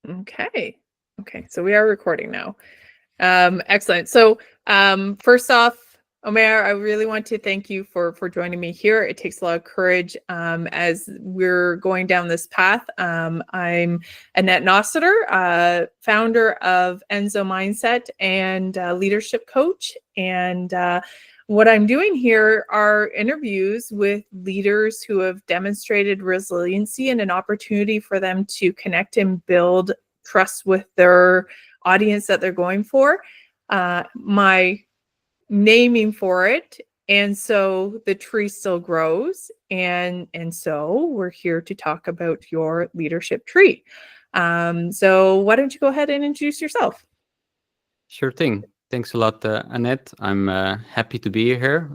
Okay. Okay. So we are recording now. Excellent. So first off, Ömer, I really want to thank you for joining me here. It takes a lot of courage as we're going down this path. I'm Anette founder of Enzo Mindset and leadership coach. And what I'm doing here are interviews with leaders who have demonstrated resiliency and an opportunity for them to connect and build trust with their audience that they're going for. My naming for it, and so the tree still grows, and so we're here to talk about your leadership tree. So why don't you go ahead and introduce yourself? Sure thing. Thanks a lot, Annette. I'm happy to be here.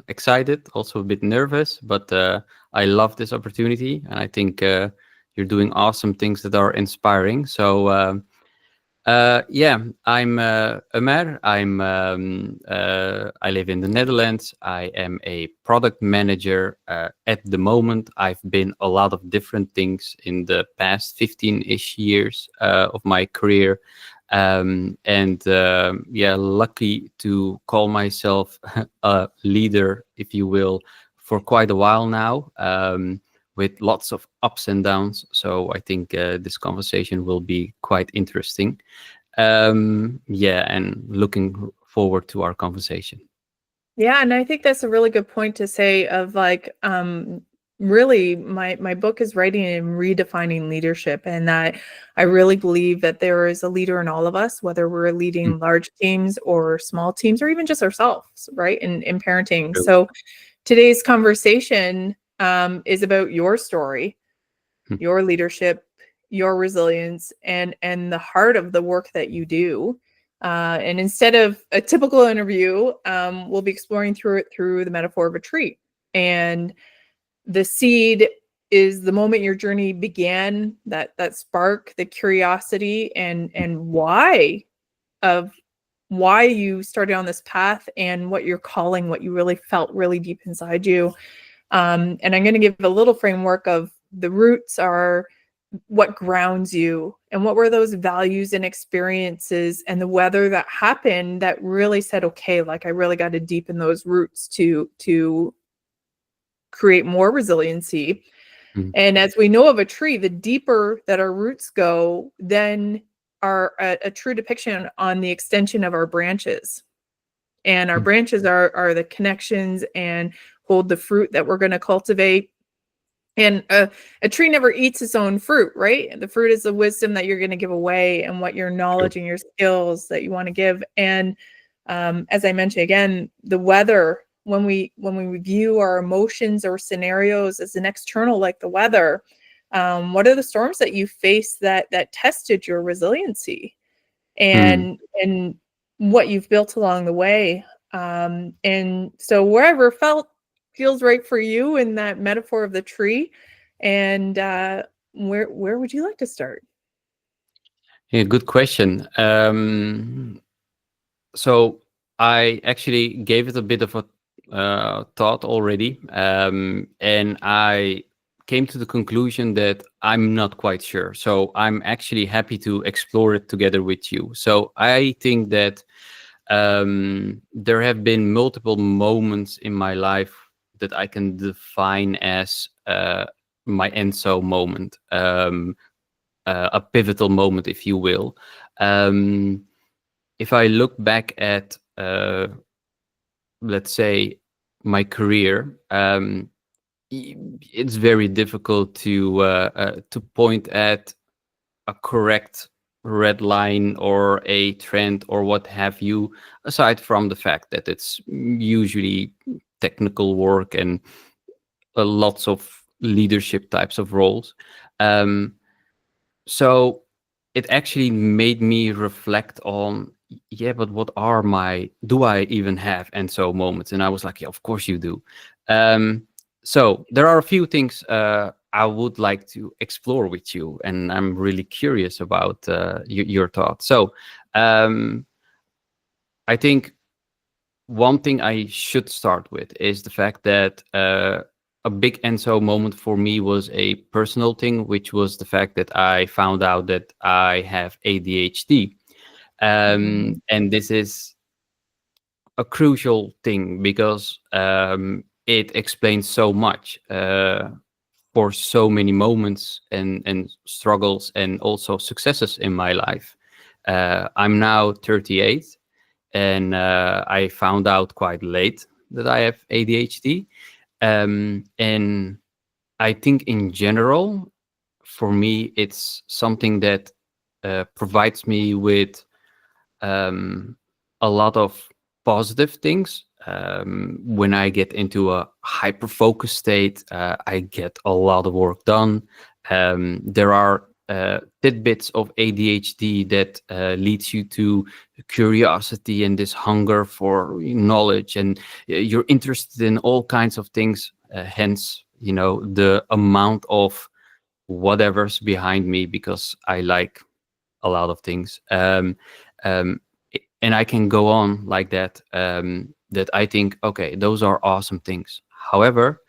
Excited, also a bit nervous, but I love this opportunity, and I think you're doing awesome things that are inspiring. So yeah, I'm Ömer. I live in the Netherlands. I am a product manager at the moment. I've been a lot of different things in the past 15-ish years of my career. Yeah, lucky to call myself a leader, if you will, for quite a while now, with lots of ups and downs. So I think this conversation will be quite interesting. Yeah, and looking forward to our conversation. Yeah, and I think that's a really good point to say of like really my book is writing and redefining leadership, and that I really believe that there is a leader in all of us, whether we're Mm, leading large teams or small teams or even just ourselves, right? In parenting. true. So today's conversation is about your story, Mm, your leadership, your resilience, and the heart of the work that you do. And instead of a typical interview, we'll be exploring through the metaphor of a tree. And the seed is the moment your journey began, that spark, the curiosity, and why you started on this path, and what you're calling, what you really felt really deep inside you. And I'm going to give a little framework of the roots are what grounds you, and what were those values and experiences and the weather that happened that really said, okay, like I really got to deepen those roots to create more resiliency. mm, And as we know of a tree, the deeper that our roots go, then are a true depiction on the extension of our branches. And our mm, branches are the connections and hold the fruit that we're going to cultivate. And a tree never eats its own fruit, right? The fruit is the wisdom that you're going to give away, and what your true. knowledge and your skills that you want to give. And as I mentioned again, the weather, when we view our emotions or scenarios as an external, like the weather, what are the storms that you face that tested your resiliency, Mm, and what you've built along the way. And so wherever feels right for you in that metaphor of the tree, and where would you like to start? yeah, good question. So I actually gave it a bit of a thought already, and I came to the conclusion that I'm not quite sure. So I'm actually happy to explore it together with you. So I think that there have been multiple moments in my life that I can define as my Enso moment, a pivotal moment, if you will. Um, if I look back at, let's say, my career, it's very difficult to point at a correct red line or a trend or what have you, aside from the fact that it's usually technical work and lots of leadership types of roles. Um, so it actually made me reflect on, yeah, but what are do I even have and so moments? And I was like, yeah, of course you do. So there are a few things I would like to explore with you, and I'm really curious about your thoughts. So um, I think one thing I should start with is the fact that a big Enso moment for me was a personal thing, which was the fact that I found out that I have ADHD. Mhm. And this is a crucial thing because it explains so much for so many moments and struggles and also successes in my life. I'm now 38, and I found out quite late that I have ADHD. And I think in general, for me, it's something that provides me with um, a lot of positive things. When I get into a hyper focus state, I get a lot of work done. There are tidbits of ADHD that leads you to curiosity and this hunger for knowledge, and you're interested in all kinds of things. Hence, the amount of whatever's behind me, because I like a lot of things. Um, and I can go on like that. That I think, okay, those are awesome things. However,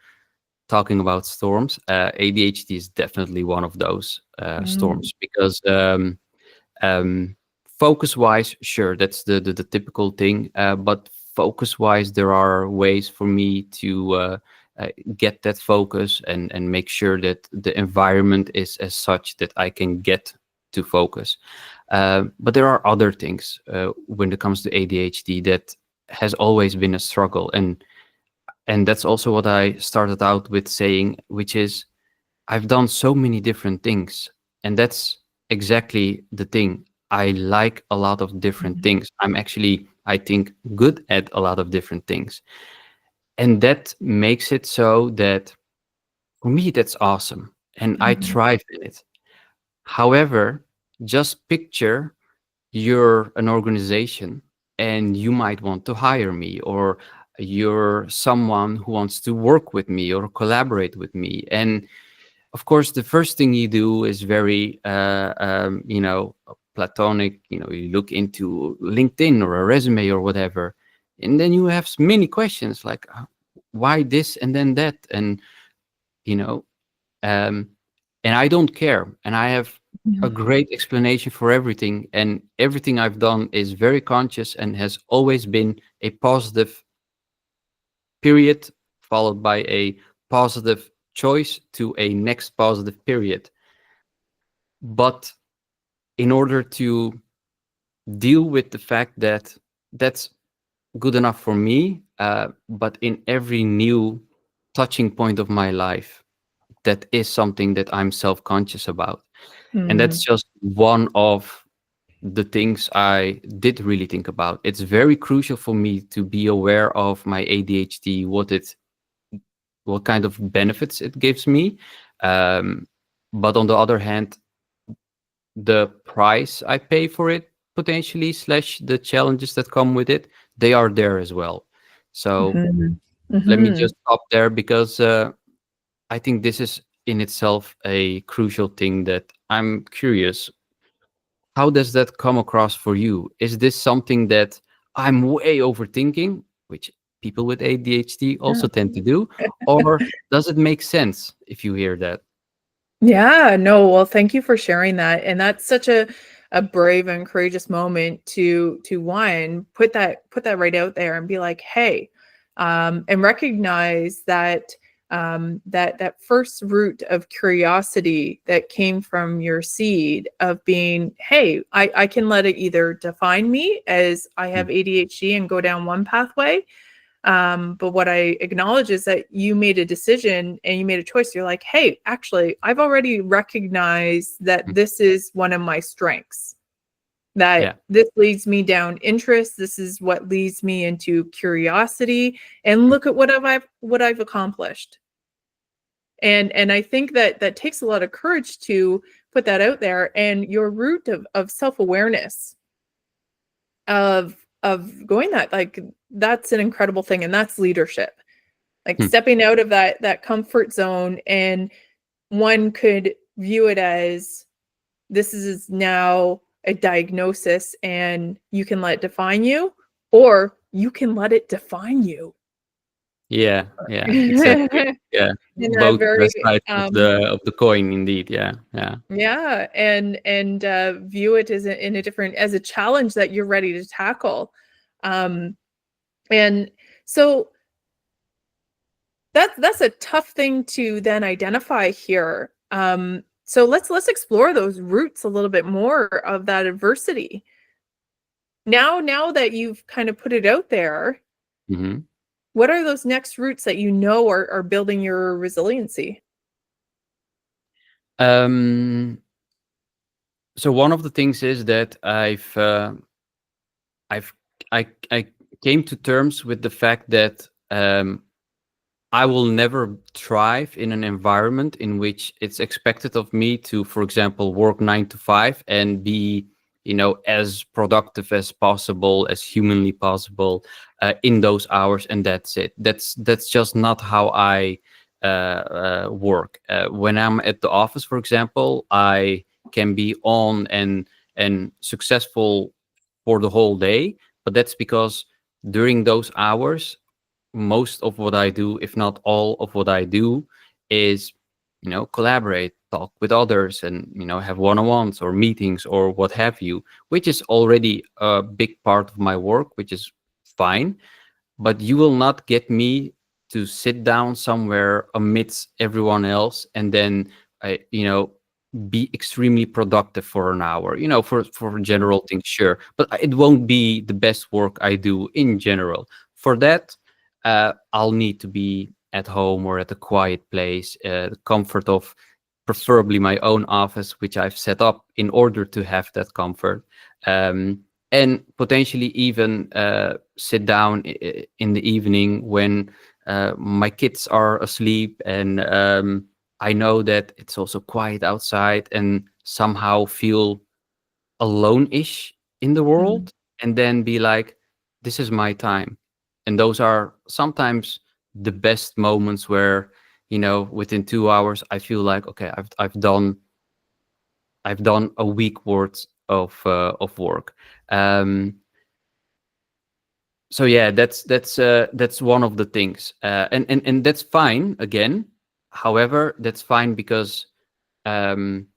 talking about storms, ADHD is definitely one of those Mm. storms because um, focus wise, sure, that's the typical thing. But focus wise, there are ways for me to uh, get that focus and make sure that the environment is as such that I can get to focus. But there are other things when it comes to ADHD that has always been a struggle, and that's also what I started out with saying, which is I've done so many different things, and that's exactly the thing. I like a lot of different Mhm. things. I'm actually, I think, good at a lot of different things, and that makes it so that for me that's awesome, and I Mhm. thrive in it. However, just picture you're an organization and you might want to hire me, or you're someone who wants to work with me or collaborate with me. And of course, the first thing you do is very, platonic. You look into LinkedIn or a resume or whatever, and then you have many questions like, why this and then that, and you know, um, and I don't care. And I have a Yeah. great explanation for everything. And everything I've done is very conscious and has always been a positive period, followed by a positive choice to a next positive period. But in order to deal with the fact that that's good enough for me, but in every new touching point of my life, that is something that I'm self conscious about. And that's Mm. just one of the things I did really think about. It's very crucial for me to be aware of my ADHD, what kind of benefits it gives me. Um, but on the other hand, the price I pay for it potentially slash the challenges that come with it, they are there as well. So Mhm. let me Mhm. just stop there because I think this is in itself a crucial thing that I'm curious. How does that come across for you? Is this something that I'm way overthinking, which people with ADHD Yeah. also tend to do, or does it make sense if you hear that? Yeah, no, well, thank you for sharing that. And that's such a brave and courageous moment to one, put that right out there and be like, hey, and recognize that that first root of curiosity that came from your seed of being, hey, I can let it either define me as I Mm. have ADHD and go down one pathway, but what I acknowledge is that you made a decision and you made a choice. You're like, hey, actually, I've already recognized that Mm. this is one of my strengths, Yeah. that this leads me down interest. This is what leads me into curiosity. And Mm. look at what I've accomplished. And I think that that takes a lot of courage to put that out there. And your root of self-awareness of going that, like, that's an incredible thing. And that's leadership, like Mm. stepping out of that comfort zone. And one could view it as this is now a diagnosis and you can let it define you, or you can let it define you. Yeah, exactly. Yeah, In a both very sides of the coin, indeed. Yeah. yeah, and view it as in a different as a challenge that you're ready to tackle. Um, and so that's a tough thing to then identify here. So let's explore those roots a little bit more of that adversity. Now that you've kind of put it out there, hmm what are those next roots that you know are building your resiliency? Um, so one of the things is that I've I came to terms with the fact that I will never thrive in an environment in which it's expected of me to, for example, work 9 to 5 and be, as productive as possible, as humanly possible, in those hours, and that's it. That's just not how I work. When I'm at the office, for example, I can be on and successful for the whole day, but that's because during those hours most of what I do, if not all of what I do, is collaborate, talk with others, and have one-on-ones or meetings or what have you, which is already a big part of my work, which is fine. But you will not get me to sit down somewhere amidst everyone else and then be extremely productive for an hour, for general things, sure, but it won't be the best work I do in general. For that, I'll need to be at home or at a quiet place, the comfort of preferably my own office, which I've set up in order to have that comfort. Um, and potentially even sit down in the evening when my kids are asleep, and I know that it's also quiet outside, and somehow feel alone-ish in the Mm, world, and then be like, this is my time. And those are sometimes the best moments where, within 2 hours I feel like, okay, I've done a week worth of work. um so yeah, that's one of the things, and that's fine again. However, that's fine because um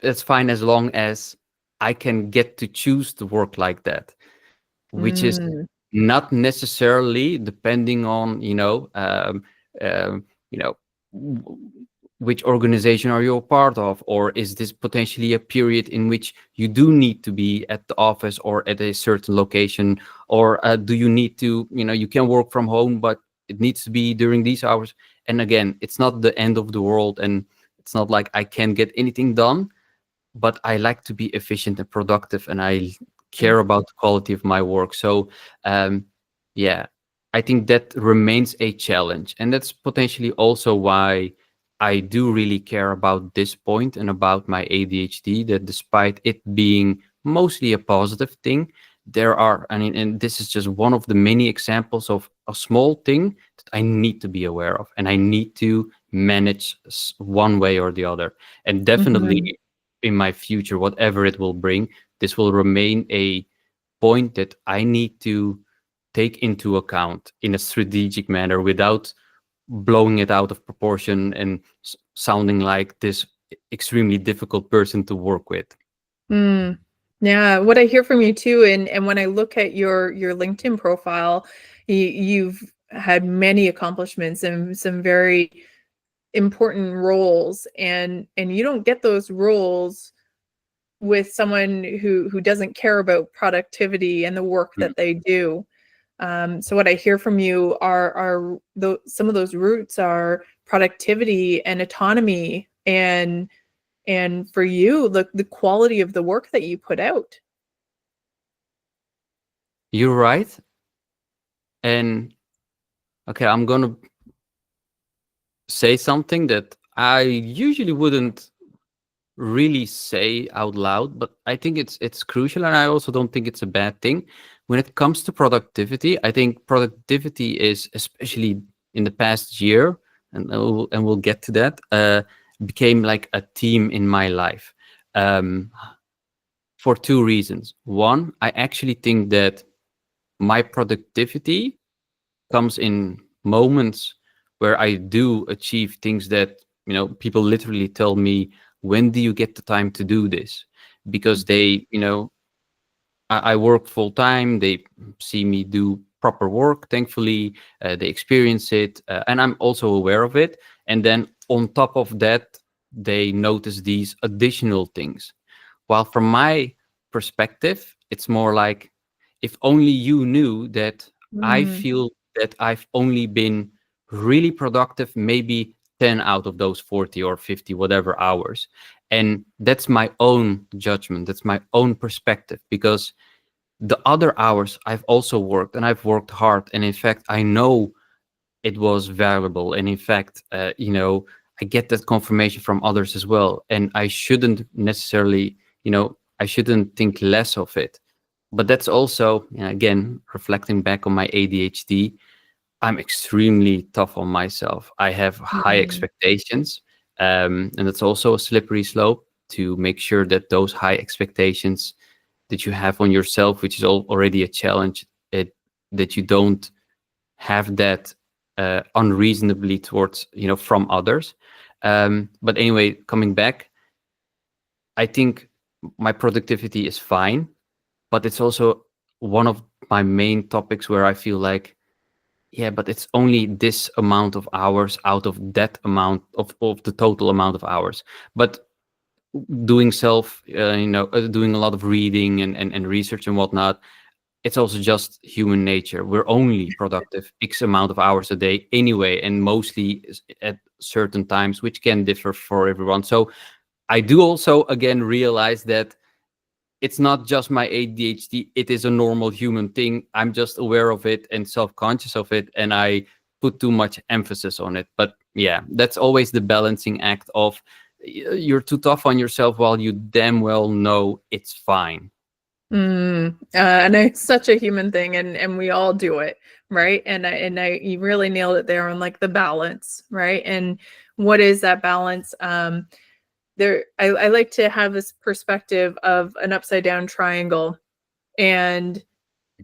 that's fine as long as I can get to choose to work like that, which is mm, not necessarily depending on um, you know w- which organization are you a part of, or is this potentially a period in which you do need to be at the office or at a certain location, or do you need to, you can work from home but it needs to be during these hours. And again, it's not the end of the world, and it's not like I can't get anything done, but I like to be efficient and productive, and I mm, care about the quality of my work. So, yeah, I think that remains a challenge. And that's potentially also why I do really care about this point and about my ADHD, that despite it being mostly a positive thing, there are, I mean, and this is just one of the many examples of a small thing that I need to be aware of and I need to manage one way or the other. And definitely mhm, in my future, whatever it will bring, this will remain a point that I need to take into account in a strategic manner without blowing it out of proportion and sounding like this extremely difficult person to work with. mm. Yeah, what I hear from you too, and when I look at your LinkedIn profile, you've had many accomplishments and some very important roles, and you don't get those roles with someone who doesn't care about productivity and the work Mm. that they do. So what I hear from you are some of those roots are productivity and autonomy, and for you, the quality of the work that you put out. You're right. And okay, I'm going to say something that I usually wouldn't really say out loud, but I think it's crucial, and I also don't think it's a bad thing. When it comes to productivity, I think productivity is, especially in the past year, and we'll get to that, became like a theme in my life, um, for two reasons. One, I actually think that my productivity comes in. moments where I do achieve things that, people literally tell me, when do you get the time to do this? Because they, I work full time. They see me do proper work. Thankfully, they experience it, and I'm also aware of it. And then on top of that, they notice these additional things. While from my perspective, it's more like, if only you knew that I Mm, feel that I've only been really productive, maybe 10 out of those 40 or 50, whatever hours. And that's my own judgment. That's my own perspective, because the other hours I've also worked, and I've worked hard. And in fact, I know it was valuable. And in fact, I get that confirmation from others as well. And I shouldn't necessarily, I shouldn't think less of it. But that's also, again, reflecting back on my ADHD, I'm extremely tough on myself. I have high mm, expectations. And it's also a slippery slope to make sure that those high expectations that you have on yourself, which is already a challenge, that you don't have that unreasonably towards, from others. But anyway, coming back, I think my productivity is fine, but it's also one of my main topics where I feel like, yeah, but it's only this amount of hours out of that amount of the total amount of hours. But doing doing a lot of reading and research and whatnot, it's also just human nature. We're only productive X amount of hours a day anyway, and mostly at certain times, which can differ for everyone. So I do also, again, realize that it's not just my ADHD. It is a normal human thing. I'm just aware of it and self-conscious of it, and I put too much emphasis on it. But yeah, that's always the balancing act of, you're too tough on yourself while you damn well know it's fine. and it's such a human thing, and we all do it, right? You really nailed it there on like the balance, right? And what is that balance? I like to have this perspective of an upside down triangle, and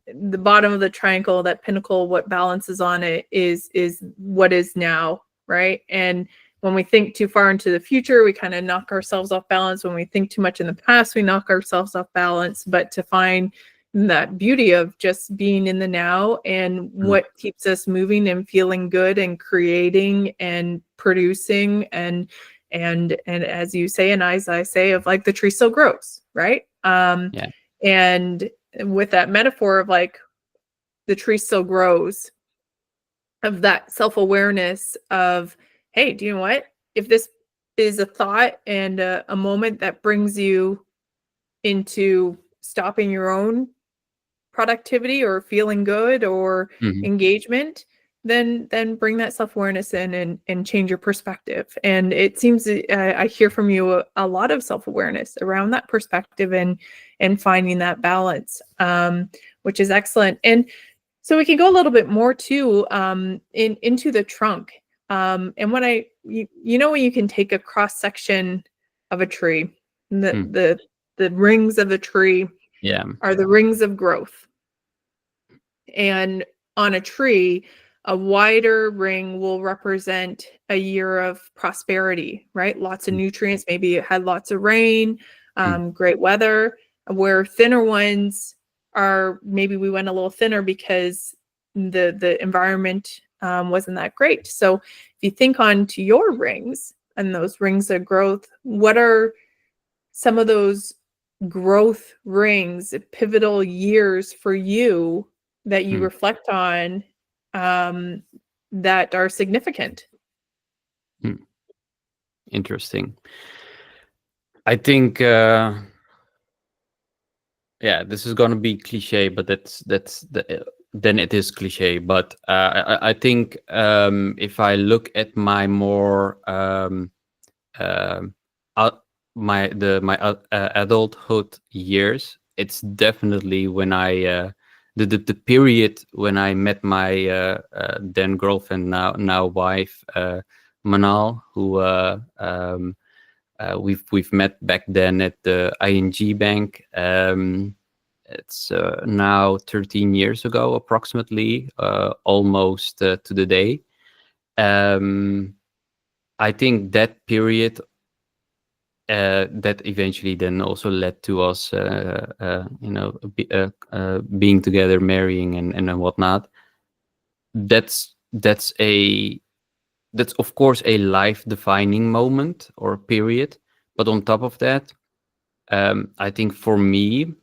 the bottom of the triangle, that pinnacle, what balances on it is what is now, right? And when we think too far into the future, we kind of knock ourselves off balance. When we think too much in the past, we knock ourselves off balance. But to find that beauty of just being in the now, and Mm, what keeps us moving and feeling good and creating and producing, and as you say, and as I say, of like the tree still grows, right? yeah. And with that metaphor of like the tree still grows, of that self-awareness of, hey, do you know what, if this is a thought and a moment that brings you into stopping your own productivity or feeling good or Mhm. engagement, then bring that self-awareness in, and change your perspective. And it seems I hear from you a lot of self-awareness around that perspective, and finding that balance, which is excellent. And so we can go a little bit more too, into the trunk. And when when you can take a cross section of a tree, the Mm, the the rings of the tree yeah. are the rings of growth. And on a tree, a wider ring will represent a year of prosperity, right? Lots of Mm, nutrients. Maybe it had lots of rain, mm, great weather. Where thinner ones are, maybe we went a little thinner because the environment wasn't that great. So if you think on to your rings and those rings of growth, what are some of those growth rings, pivotal years for you that you mm, reflect on, um, that are significant? mm. Interesting. I think, yeah, this is gonna be cliche, but then it is cliche. But I think, if I look at my more, um, uh, my adulthood years, it's definitely when I, the period when I met my, then girlfriend, now wife, Manal, who, we've met back then at the ING bank. It's now 13 years ago, approximately, almost to the day. Um, I think that period that eventually then also led to us, being together, marrying, and whatnot. That's a that's of course a life defining moment or period. But on top of that, I think for me,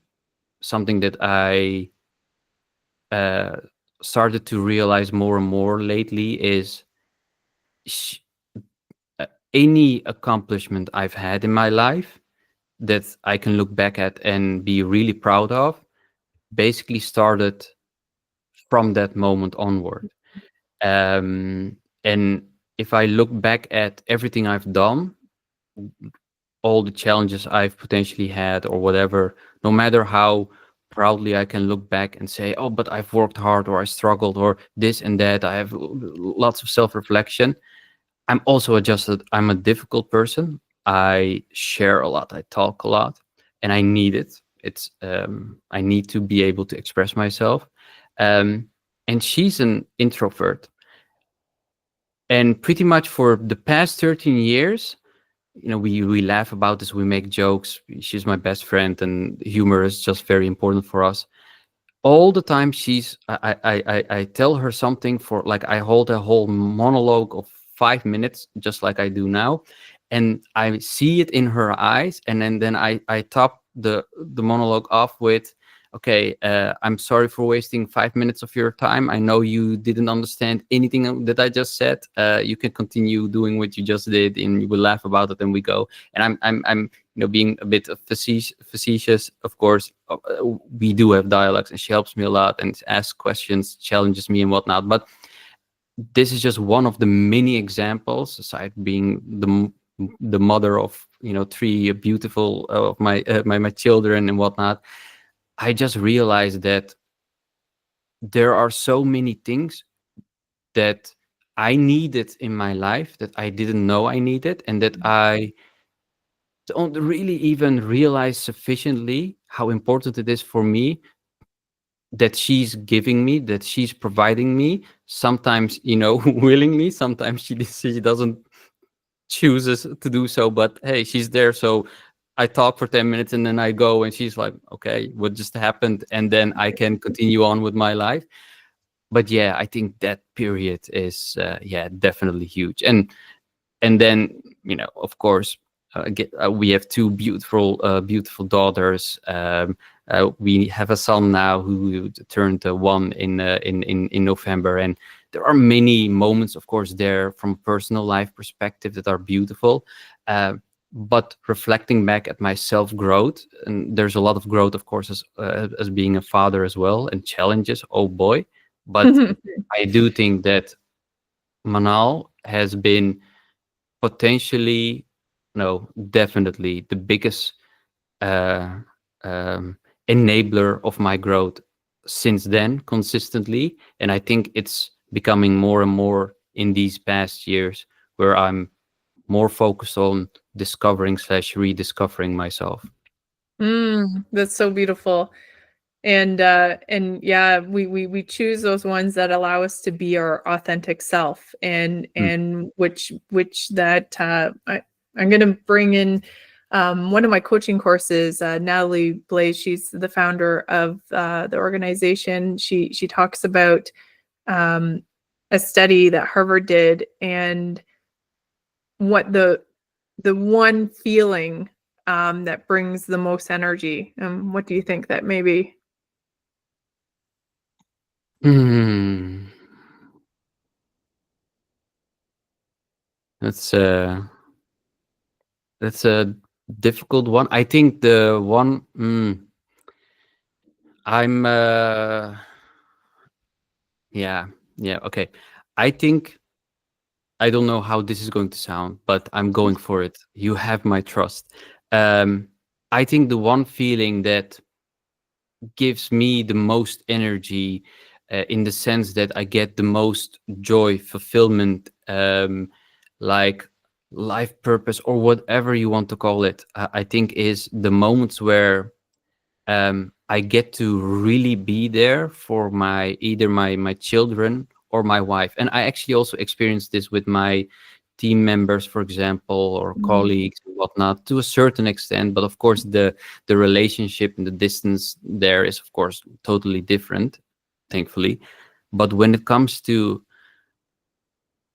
something that I uh, started to realize more and more lately is sh- any accomplishment I've had in my life that I can look back at and be really proud of basically started from that moment onward. Um, and if I look back at everything I've done, all the challenges I've potentially had or whatever, no matter how proudly I can look back and say, oh, but I've worked hard or I struggled or this and that, I have lots of self reflection. I'm also adjusted. I'm a difficult person. I share a lot. I talk a lot, and I need it. I need to be able to express myself. Um, and she's an introvert, and pretty much for the past 13 years, we laugh about this. We make jokes. She's my best friend, and humor is just very important for us. All the time I tell her something, for like I hold a whole monologue of 5 minutes, just like I do now, and I see it in her eyes, and then I top the monologue off with, okay, I'm sorry for wasting 5 minutes of your time. I know you didn't understand anything that I just said. You can continue doing what you just did, and you will laugh about it, and we go. And I'm being a bit facetious, of course. We do have dialogues, and she helps me a lot and asks questions, challenges me and whatnot. But this is just one of the many examples, aside being the mother of three beautiful of my children and whatnot. I just realized that there are so many things that I needed in my life that I didn't know I needed, and that I don't really even realize sufficiently how important it is for me, that she's giving me, that she's providing me. Sometimes, willingly. Sometimes she doesn't chooses to do so, but hey, she's there. So I talk for 10 minutes and then I go, and she's like, okay, what just happened? And then I can continue on with my life. But yeah, I think that period is definitely huge. And then, of course, we have two beautiful daughters. We have a son now who turned one in November, and there are many moments, of course, there from a personal life perspective that are beautiful. But reflecting back at my self growth, and there's a lot of growth, of course, as being a father as well, and challenges. Oh boy! But I do think that Manal has been potentially, no, definitely the biggest uh, um, enabler of my growth since then, consistently. And I think it's becoming more and more in these past years, where I'm more focused on discovering slash rediscovering myself. That's so beautiful. And yeah, we choose those ones that allow us to be our authentic self, Mm. and which that I'm going to bring in one of my coaching courses. Natalie Blaze, she's the founder of the organization. She talks about a study that Harvard did, and what the one feeling that brings the most energy. What do you think that maybe? Hmm. That's a difficult one. I think the one. I'm. Yeah. Yeah. Okay. I think I don't know how this is going to sound, but I'm going for it. You have my trust. Um, I think the one feeling that gives me the most energy, in the sense that I get the most joy, fulfillment, like life purpose or whatever you want to call it, I think is the moments where I get to really be there for either my children or my wife. And I actually also experienced this with my team members, for example, or Mm, colleagues and whatnot, to a certain extent. But of course, the relationship and the distance there is, of course, totally different, thankfully. But when it comes to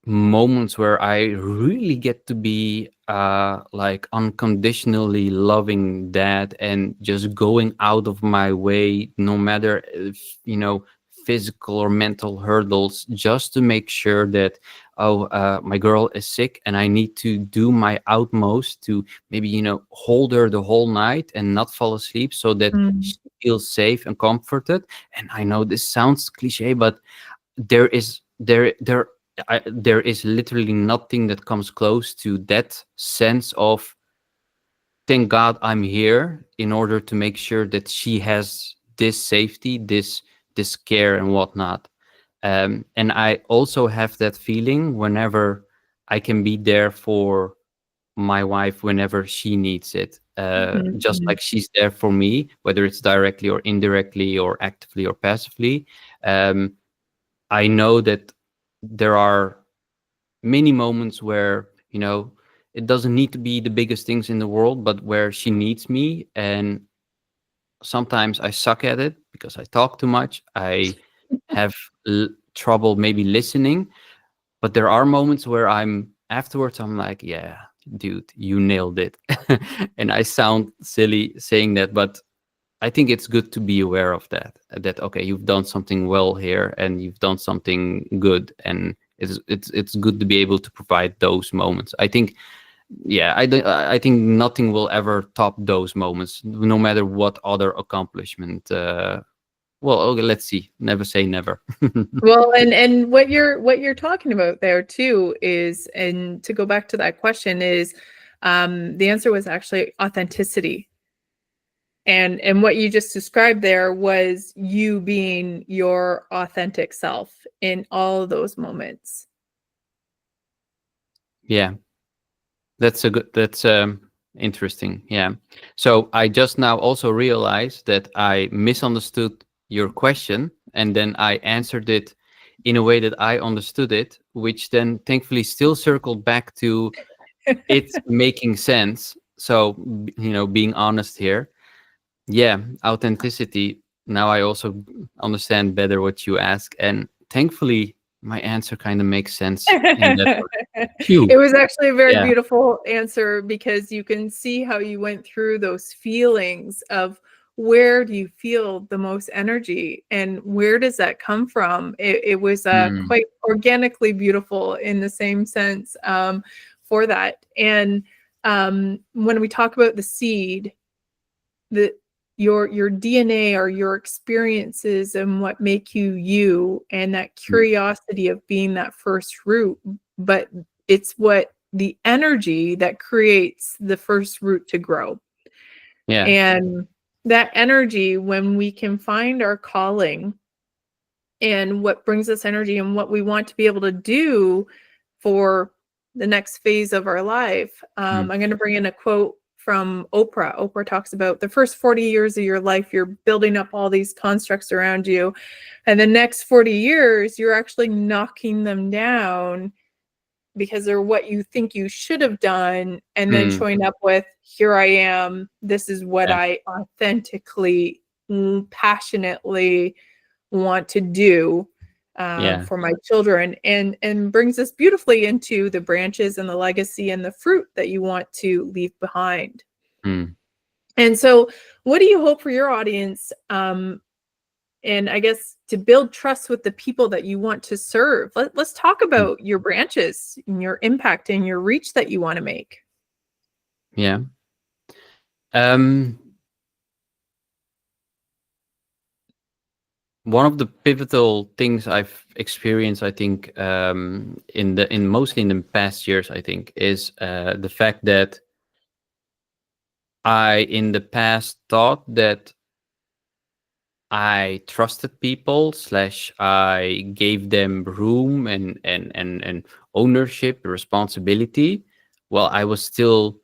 moments where I really get to be like unconditionally loving dad and just going out of my way, no matter if, physical or mental hurdles, just to make sure that, my girl is sick and I need to do my utmost to maybe, hold her the whole night and not fall asleep so that mm, she feels safe and comforted. And I know this sounds cliche, but there is there is literally nothing that comes close to that sense of, thank God I'm here in order to make sure that she has this safety, this care and whatnot. And I also have that feeling whenever I can be there for my wife whenever she needs it, mhm, just mhm, like she's there for me, whether it's directly or indirectly or actively or passively. um, I know that there are many moments where, it doesn't need to be the biggest things in the world, but where she needs me. And sometimes I suck at it because I talk too much. I have trouble maybe listening, but there are moments where I'm like, yeah, dude, you nailed it. And I sound silly saying that, but I think it's good to be aware of that okay, you've done something well here and you've done something good, and it's good to be able to provide those moments. I think, yeah, I think nothing will ever top those moments, no matter what other accomplishment. Well, okay, let's see. Never say never. Well, and what you're talking about there too is, and to go back to that question is, the answer was actually authenticity. And what you just described there was you being your authentic self in all of those moments. Yeah, that's interesting. Yeah. So I just now also realized that I misunderstood your question, and then I answered it in a way that I understood it, which then thankfully still circled back to it making sense. So, being honest here. Yeah, authenticity. Now I also understand better what you ask, and thankfully my answer kind of makes sense in that way. It Phew. was actually a very Yeah. beautiful answer because you can see how you went through those feelings of where do you feel the most energy and where does that come from? It was Mm, quite organically beautiful in the same sense, for that. And when we talk about the seed, the your DNA or your experiences and what make you you, and that mm, curiosity of being that first root, but it's what the energy that creates the first root to grow. yeah. And that energy, when we can find our calling and what brings us energy and what we want to be able to do for the next phase of our life. Mm, I'm going to bring in a quote from Oprah. Oprah talks about the first 40 years of your life, you're building up all these constructs around you. And the next 40 years, you're actually knocking them down because they're what you think you should have done. And then mm, showing up with, here I am. This is what yeah. I authentically, passionately want to do, Yeah. for my children, and brings us beautifully into the branches and the legacy and the fruit that you want to leave behind. Mm, And so, what do you hope for your audience? And I guess to build trust with the people that you want to serve. Let's talk mm, about your branches and your impact and your reach that you want to make. yeah. Um, One of the pivotal things I've experienced, I think, in mostly in the past years, I think, is the fact that I in the past thought that I trusted people slash I gave them room and ownership, responsibility. Well, I was still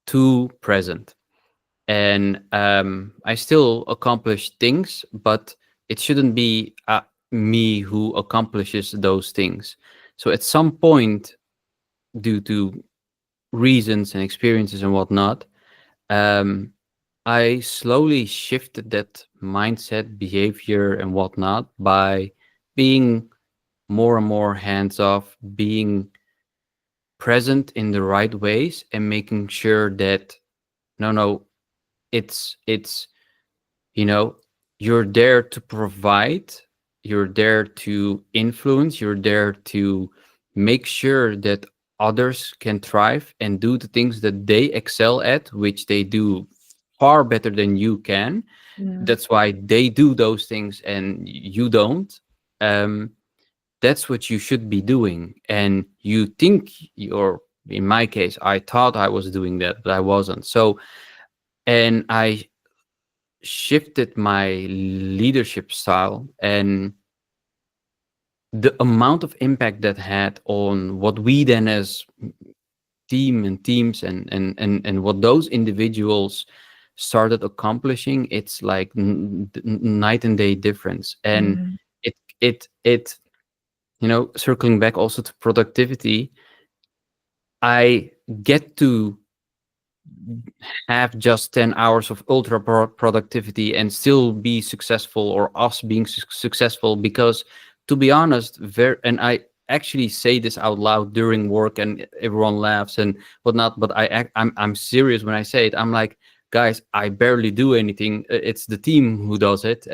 too present. and I still accomplish things, but it shouldn't be me who accomplishes those things. So at some point, due to reasons and experiences and whatnot, um, I slowly shifted that mindset, behavior, and whatnot by being more and more hands off, being present in the right ways, and making sure that no, it's you know, you're there to provide, you're there to influence, you're there to make sure that others can thrive and do the things that they excel at, which they do far better than you can. Mm. That's why they do those things and you don't. um, that's what you should be doing, and you think you're, in my case, I thought I was doing that, but I wasn't. So, and I shifted my leadership style, and the amount of impact that had on what we then as teams and what those individuals started accomplishing, it's like night and day difference. And Mm. it circling back also to productivity, I get to have just 10 hours of ultra productivity and still be successful, or us being successful, because, to be honest, and I actually say this out loud during work and everyone laughs and whatnot, but I'm serious when I say it. I'm like, guys, I barely do anything. It's the team who does it.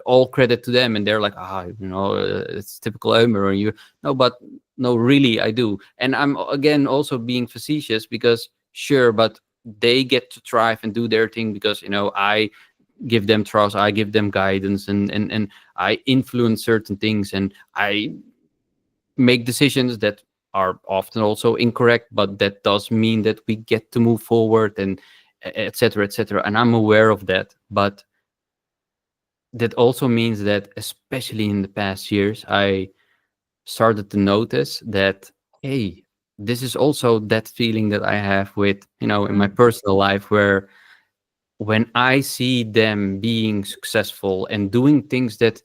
All credit to them. And they're like, it's typical Ömer. And you, no, but no, really, I do. And I'm again also being facetious, because sure, but they get to thrive and do their thing because I give them trust, I give them guidance, and I influence certain things, and I make decisions that are often also incorrect, but that does mean that we get to move forward, and etc etc, and I'm aware of that. But that also means that, especially in the past years, I started to notice that, hey, this is also that feeling that I have with, in my Mm. personal life, where when I see them being successful and doing things that,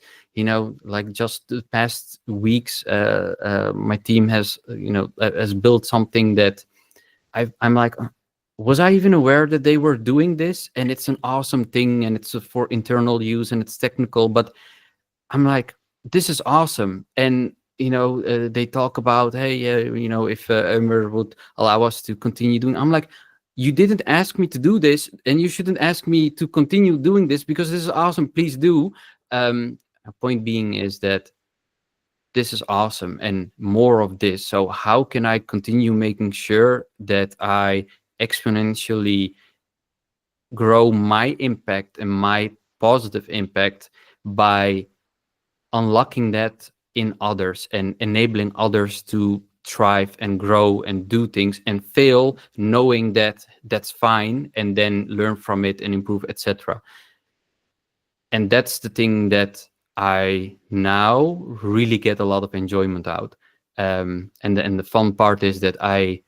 like just the past weeks, my team has built something that I'm like, was I even aware that they were doing this? And it's an awesome thing, and it's for internal use, and it's technical, but I'm like, this is awesome. And they talk about, hey, if Ömer would allow us to continue doing. I'm like, you didn't ask me to do this, and you shouldn't ask me to continue doing this, because this is awesome. Please do. A point being is that this is awesome, and more of this. So how can I continue making sure that I exponentially grow my impact and my positive impact by unlocking that in others and enabling others to thrive and grow and do things and fail, knowing that that's fine, and then learn from it and improve, etc. And that's the thing that I now really get a lot of enjoyment out. And the fun part is that I,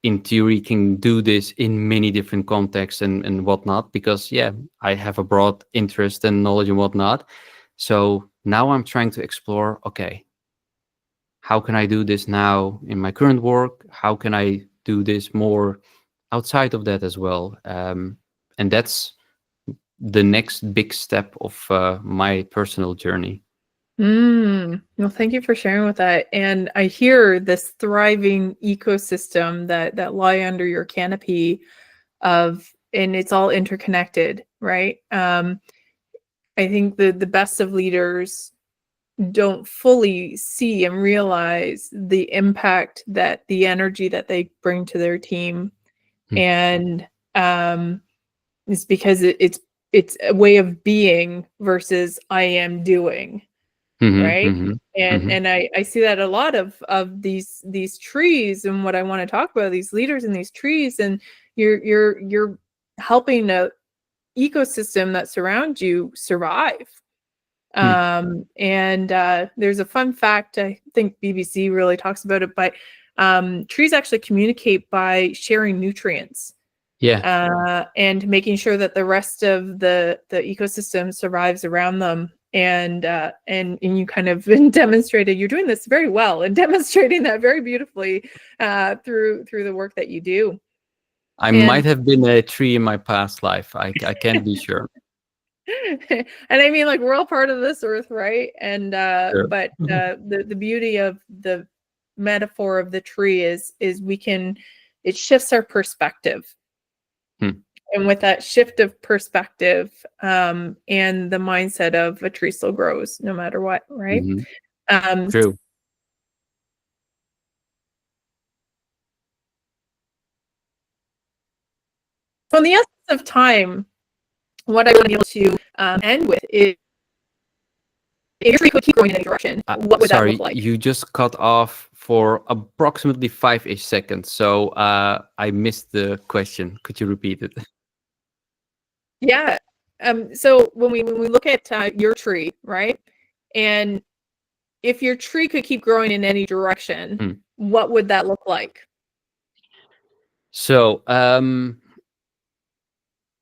in theory, can do this in many different contexts and whatnot, because I have a broad interest and knowledge and whatnot. So now I'm trying to explore, okay, how can I do this now in my current work? How can I do this more outside of that as well? And that's the next big step of my personal journey. Well, thank you for sharing with that. And I hear this thriving ecosystem that lie under your canopy and it's all interconnected, right? I think the best of leaders don't fully see and realize the impact that the energy that they bring to their team, Hmm. and it's because it's a way of being versus I am doing, Mhm, right? mhm, And mhm, and I see that a lot of these trees, and what I want to talk about, these leaders in these trees, and you're helping a ecosystem that surrounds you survive. hmm, And there's a fun fact, I think BBC really talks about it, but trees actually communicate by sharing nutrients. and making sure that the rest of the ecosystem survives around them. And you kind of demonstrated you're doing this very well and demonstrating that very beautifully through the work that you do. I might have been a tree in my past life. I can't be sure. And I mean, like, we're all part of this earth, right? And Sure. but the beauty of the metaphor of the tree is it shifts our perspective. And with that shift of perspective, and the mindset of a tree still grows no matter what, right? True. So in the essence of time, what I want to be able to end with is, if your tree could keep going in any direction, what would that look like? You just cut off for approximately 5-ish seconds. So I missed the question. Could you repeat it? Yeah. So when we look at your tree, right? And if your tree could keep growing in any direction, what would that look like? So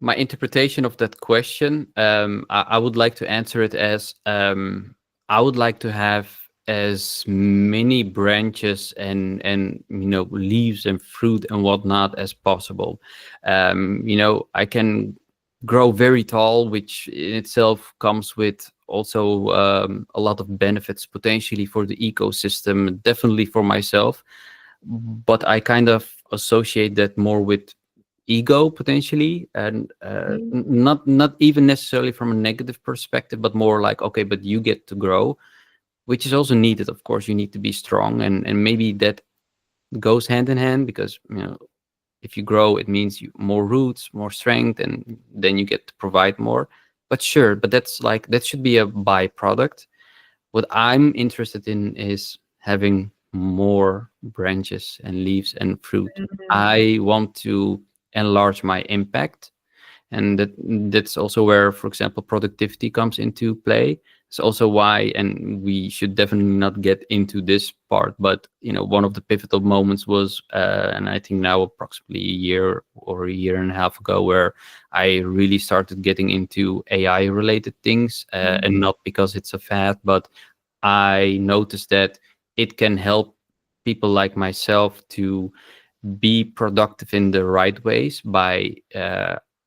my interpretation of that question, I would like to answer it as I would like to have as many branches and leaves and fruit and whatnot as possible. I can grow very tall, which in itself comes with also a lot of benefits potentially for the ecosystem, definitely for myself. But I kind of associate that more with ego potentially, and not even necessarily from a negative perspective, but more like, okay, but you get to grow, which is also needed. Of course, you need to be strong, and maybe that goes hand in hand, because if you grow, it means more roots, more strength, and then you get to provide more. But sure, but that should be a byproduct. What I'm interested in is having more branches and leaves and fruit. I want to enlarge my impact, and that's also where, for example, productivity comes into play. It's also why, and we should definitely not get into this part, but one of the pivotal moments was, and I think now approximately a year or a year and a half ago, where I really started getting into AI related things, and not because it's a fad, but I noticed that it can help people like myself to be productive in the right ways by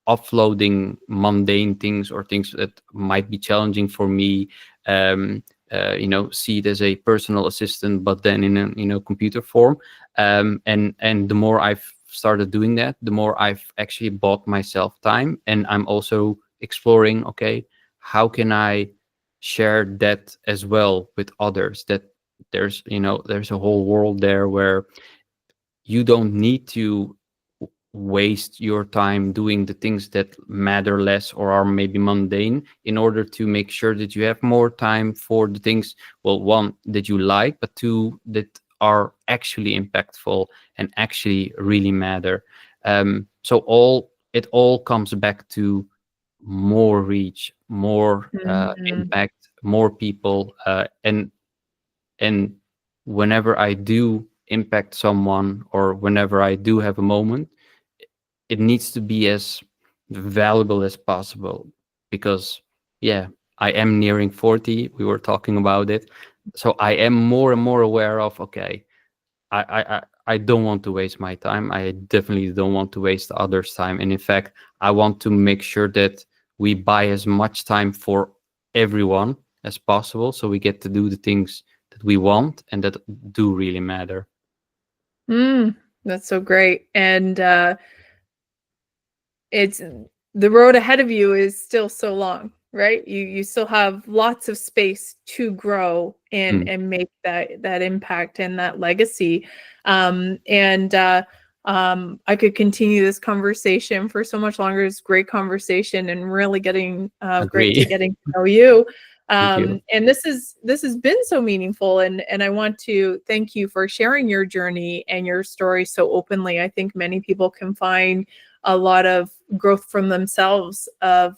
offloading mundane things or things that might be challenging for me. See it as a personal assistant, but then in a computer form. And the more I've started doing that, the more I've actually bought myself time, and I'm also exploring, okay, how can I share that as well with others? That there's a whole world there where you don't need to waste your time doing the things that matter less or are maybe mundane, in order to make sure that you have more time for the things, well, one, that you like, but two, that are actually impactful and actually really matter. So it all comes back to more reach, more impact, more people, and whenever I do impact someone, or whenever I do have a moment, it needs to be as valuable as possible. Because yeah, I am nearing 40. We were talking about it. So I am more and more aware of, okay, I don't want to waste my time. I definitely don't want to waste others' time. And in fact, I want to make sure that we buy as much time for everyone as possible, so we get to do the things that we want and that do really matter. That's so great. And it's the road ahead of you is still so long, right? You still have lots of space to grow and make that impact and that legacy. I could continue this conversation for so much longer. It's great conversation and really getting great to getting to know you. Thank you. And this has been so meaningful, and I want to thank you for sharing your journey and your story so openly. I think many people can find a lot of growth from themselves of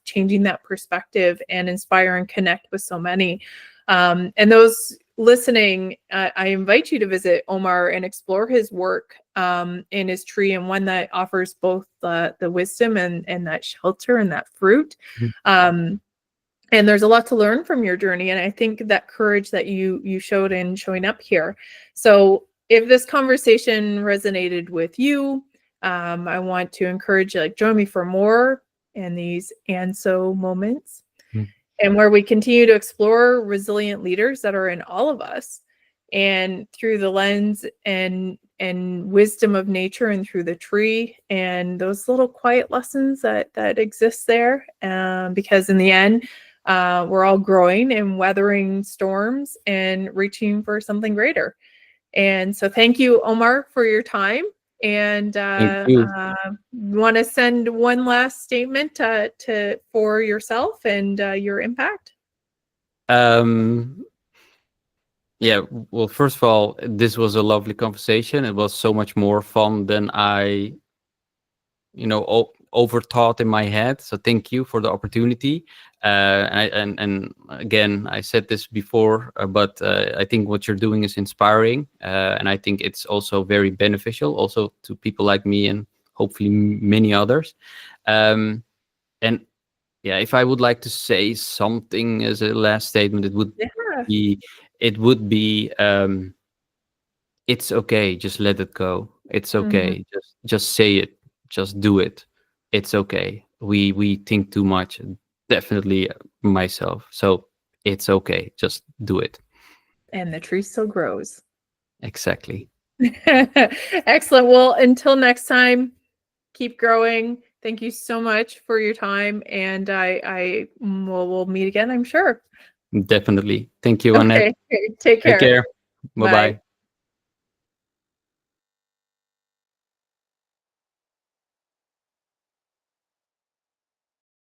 changing that perspective and inspire and connect with so many. And those listening, I invite you to visit Ömer and explore his work in his tree, and one that offers both the wisdom and that shelter and that fruit. And there's a lot to learn from your journey, and I think that courage that you showed in showing up here. So if this conversation resonated with you, I want to encourage you, like, join me for more in these and so moments, and where we continue to explore resilient leaders that are in all of us, and through the lens and wisdom of nature, and through the tree and those little quiet lessons that exist there, because in the end, we're all growing and weathering storms and reaching for something greater. And so thank you, Ömer, for your time. And Thank you. want to send one last statement for yourself and your impact? Yeah, well, first of all, this was a lovely conversation. It was so much more fun than I, overthought in my head. So thank you for the opportunity. And again, I said this before, but I think what you're doing is inspiring, and I think it's also very beneficial, also to people like me and hopefully many others. And yeah, if I would like to say something as a last statement, it would be, it's okay, just let it go. It's okay, just say it, just do it. It's okay. We think too much, definitely myself. So it's okay, just do it. And the tree still grows. Exactly. Excellent. Well, until next time, keep growing. Thank you so much for your time, and we'll meet again, I'm sure. Definitely. Thank you, Annette. Okay. Take care. Take care. Bye-bye. Bye.